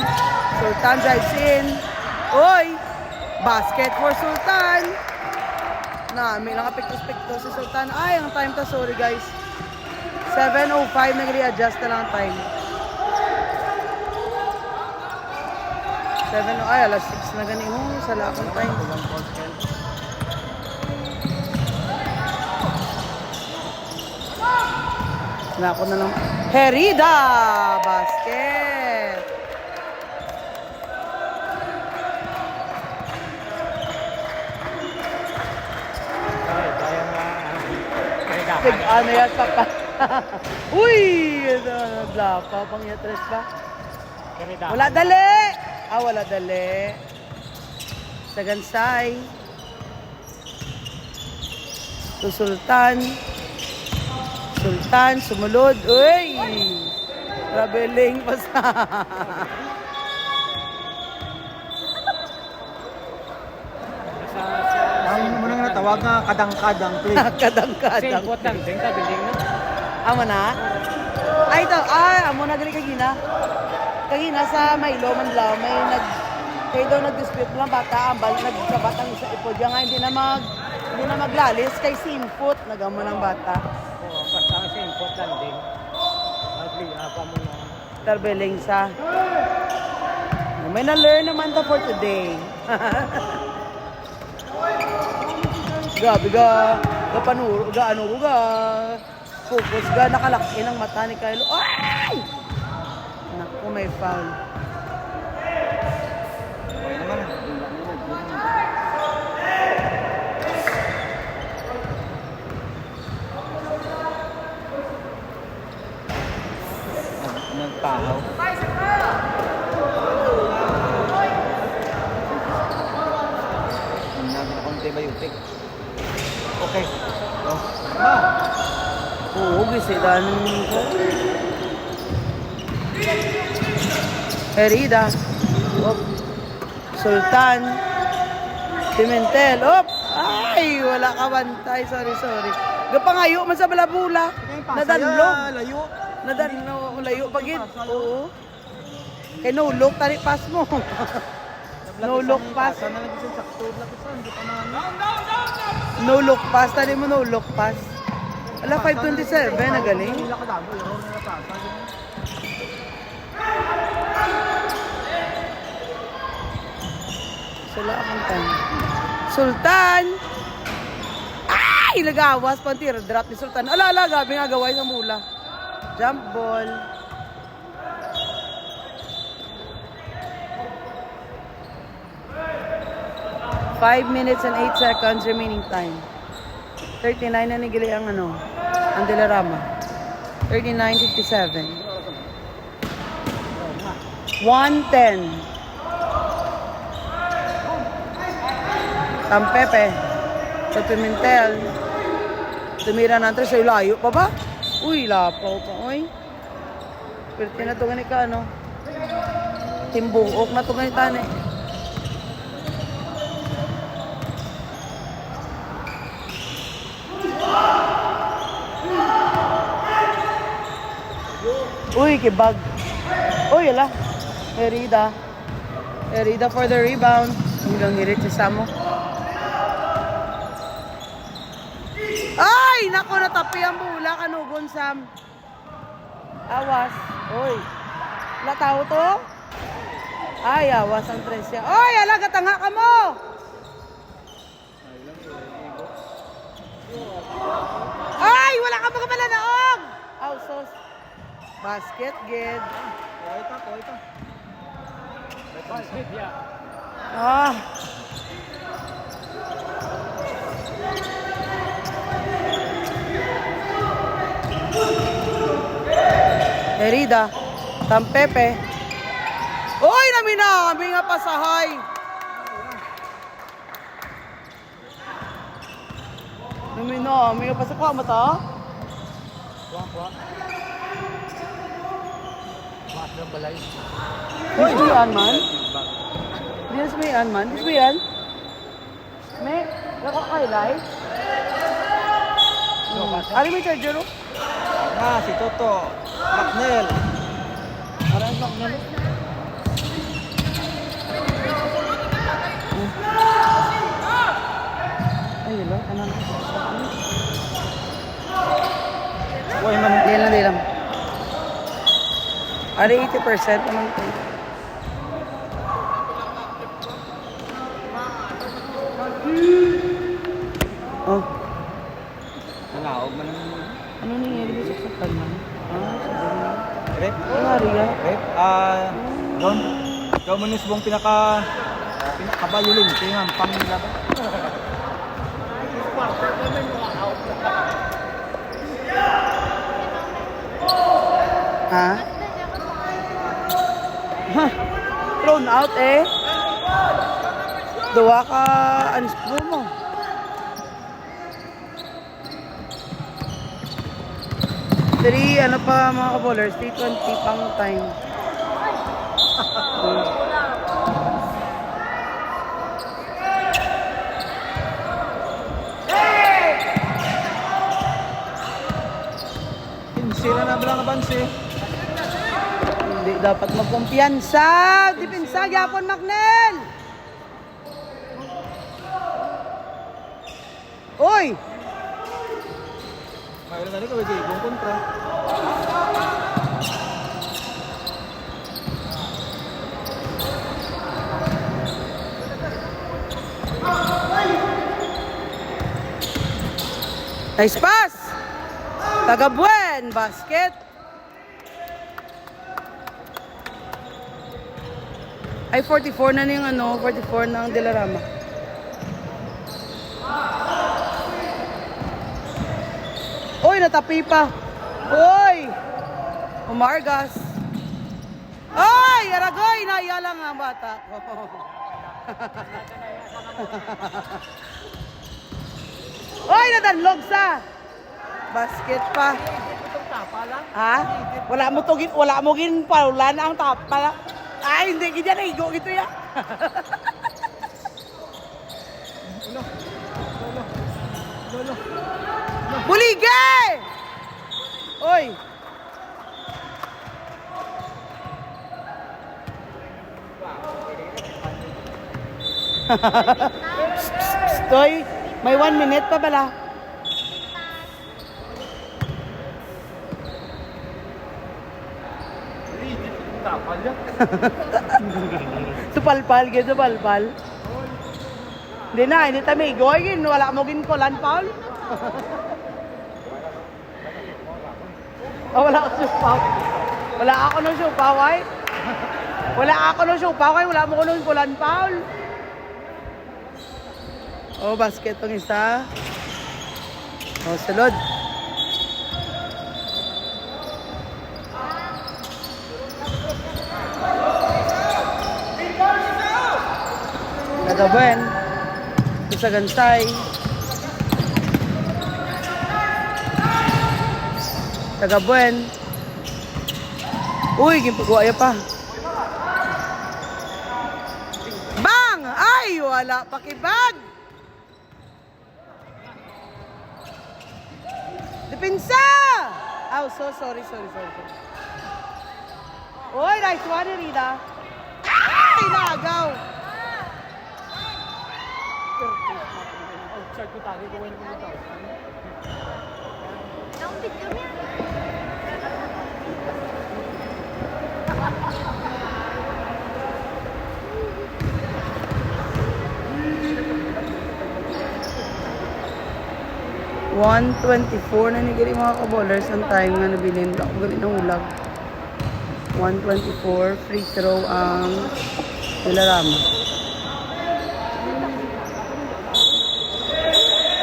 drives in. Oy! Basket for Sultan. Na, may nakapiktos-piktos si Sultan. Ay, ang time ta, sorry guys. 7:05, nag-readjust na lang ang time. 7, ay, alas 6 na gani mo. Sa lakong time. Na ako na lang. Herida! Basket! Ano yan, papa? Uy! Naglapa, pang yatres pa. Wala dali! Wala dali. Sa Gansay. So, Sultan, sumulod. Uy! Traveling pa sa... ang muna nga natawag nga kadang-kadang play. Kadang-kadang. Singkot lang, ding ka, building na. Amo na? Ay, ito. Amo na gali kagina. Kagina sa Milo, Manlaw, may kayo daw nag-dispute lang bata, ang balik nagsabat ang isa ipod. Yan nga, hindi na maglalis kay Simfoot. Nagamo ng bata. Oo, basta ang singkot lang, ding. Magliapa mo na. Tarbeling sa. May na-learn naman to for today. Grabe panuro, focus nakalaki ng mata ni Kylo. Ay! Naku, may foul. Okay naman. Nagpahaw. Naging akong antibiotic. Okay. Oh. Oo, gisidan ko. Herida. Op. Sultan. Pimentel. Op! Ay, wala ka bantay. Sorry. Gapangayo man sa balabula. Nadalog. Layo. Layo pagid. Oo. Kay no look tani pass mo. No look pass. Sana lagi sa sakto. Lapisan. Di pa naman. No look pass. Tani mo no look pass. Ala, 5:27 na galing. Hindi ka damo. Yung natasa. Sula akong time. Sultan! Ay! Nagawas pa ang drop ni Sultan. Ala, gabi nga gaway sa mula. Jump ball. Five minutes and 8 seconds remaining time. 39 na nigili ang ang Dilarama. 39:57. 1:10. Tampepe. Sa Pimentel. Tumira natin sa layo pa ba? Uy, lapaw pa. Uy. Pero tinatugan ni ka, Timbungok na tugan ni Tane. Uy, kibag. Uy, ala. Herida for the rebound. Hanggang hirit si Samo. nako, natapi ang bola. Kanugon, Sam. Awas. Oy. Wala tao to? Ay, awas ang Tresia. Oy, alaga, tanga ka mo! Ay, wala ka mga malanaog! Aw, sos. Basket, ged. Koita. Basket, yeah. Ah. Herida. Tampepe. Oy, naminami nga pasahay. Naminami nga pasahay. Kuha mo to? Kuha. Maas ng balay. This be yan, man? This be yan, man? This be yan? May, nakakailay? Ano may charger, oh? Si Toto. Macnel. Parang Macnel. Ay, yun lang. Ano? Uy, man. Dilam. Ari 80% naman ito. Oh, Nangaog man ang ano nangyari ba sa sakal man? Siguro. rep. Ano hari ya? Rep. Doon. Ikaw man yung subong pinakabayulin. Tingnan, pang laban. Ha? Ha? Thrown out eh. Duwa ka unscrew mo. Three, ano pa mga ka-bowlers? 3:20 pang time. Sira na bilang abanse. Hindi dapat magkumpiyansa. Dipinsa, Yapon Macnel. Uy! Mayroon na rin ka, Wajay. Ibong kontra. Nice pass! Tagabuen, basket. Ay, 44 na yung ano, 44 na ang Dilarama. Uy, natapi pa. Uy! Umargas. Ay, Aragoy, naiya lang ang bata. Uy, nadanlog sa. Basket pa. Ha? Wala mo gin paulan ang tapala. Ay, hindi ganyan na igo gitu ya. Bulige! Oy. Stoy, may 1 minute pa bala. Supalpal, gito supalpal. Hindi na, hindi tami goy, wala mo gin kolan Paul. Oh, wala ako supaw. Wala ako nung supaw ay. Wala ako nung supaw ay, wala mo ko nung kolan Paul. Oh, basket tong isa. Oh, salod. Nagabuen. Isa gansay. Tagabuen. Uy, gimpagawa pa. Bang! Ay, wala pakibag. Dipinsa! Oh, sorry. Uy, nice one, Rida. Ay, nagaw. Outside ko tayo, gawin ko nito. Lapit kami. $124 na ni gali mga kaballers ang time nga nabilin ako gali ng ulag. 124 free throw ang Dilarama.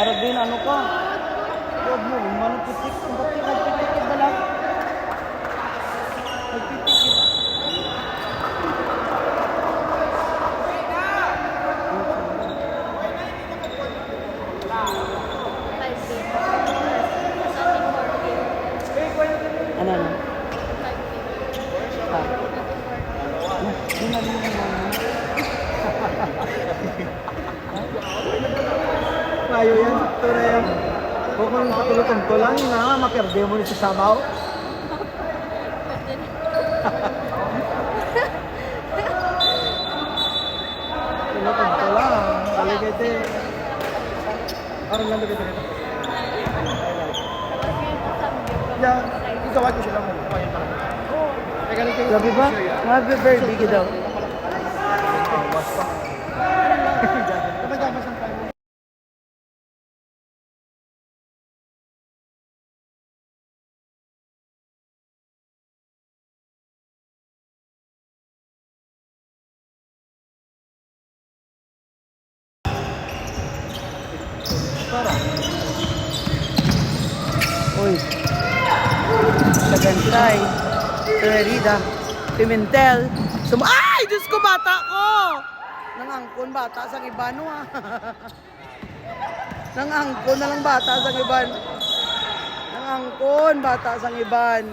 Arabin, ano ka? Huwag mo, manupitik. Ang ba't nagpitik ba lang? Nagpitik. Ano na? Mayo yan, sakto na yan. Huwag mo yung patulutong to lang, nga, maperde mo sa sabaw. Patulutong to lang, kaligete. Parang lang dito. Yan, igawad ko sila mo. Labi ba? Labi very big daw. Uy. Sagantay. Tererida. Pimentel. Ay! Diyos ko, bata ko! Nangangkon, bata sa iban, ah. Nangangkon na lang bata sa iban. Nangangkon, bata sa iban.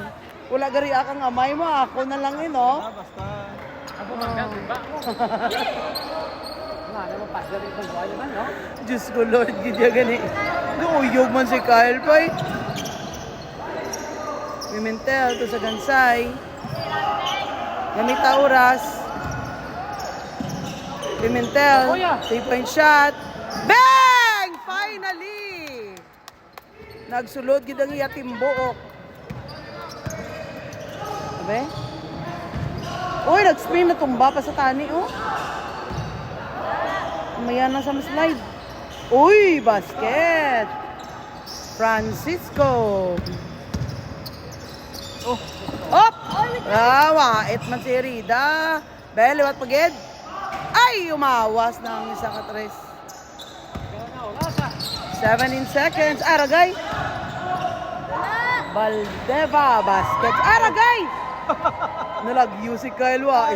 Wala gari akang amay mo, ako na lang yun, oh. Basta. Ako magdagdag ba ako? Nga naman pas galing kung buhay naman, no? Diyos ko, Lord, gidya gani. Uyog man si Kyle, pay. Pimentel, to sa Gansay. Gamita oras. Pimentel, 3-point shot. Bang! Finally! Nagsulod gid ang iya timbuok. Abe? Uy, nag-spin na tumba pa sa tani, oh. Maya na sa slide. Uy, basket! Francisco! Oh, Op! Wait man si Rida. Bel, liwat pagid. Ay, umawas na ang isa ka tres. 17 seconds. Aragay. Valdeva basket. Aragay! Nalagyo si Kyle, wa.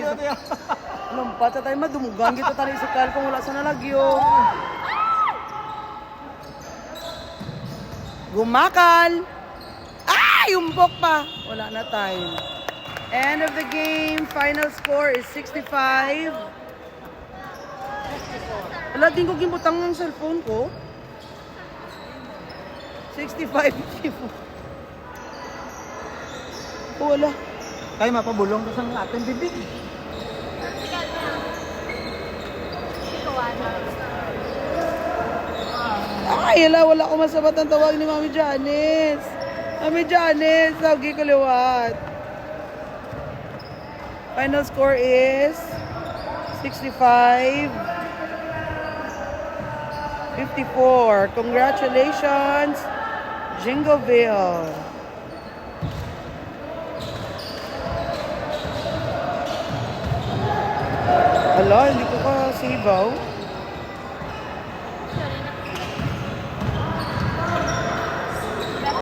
Lumpat sa tayo madumugan kita tali si Kyle kung wala sa nalagyo. Gumakal. Ay, umbok pa. Wala na time. End of the game. Final score is 65. Wala din ko gimbutang ng cellphone ko. 65. Oh, wala. tayo mapabulong ka sa ating bibig. Ay, wala ko masabat ang tawag ni Mami Janice. Mami Janice, lagi ko liwat. Final score is 65. 54. Congratulations, Jingleville. Hala, hindi ko ka sibaw.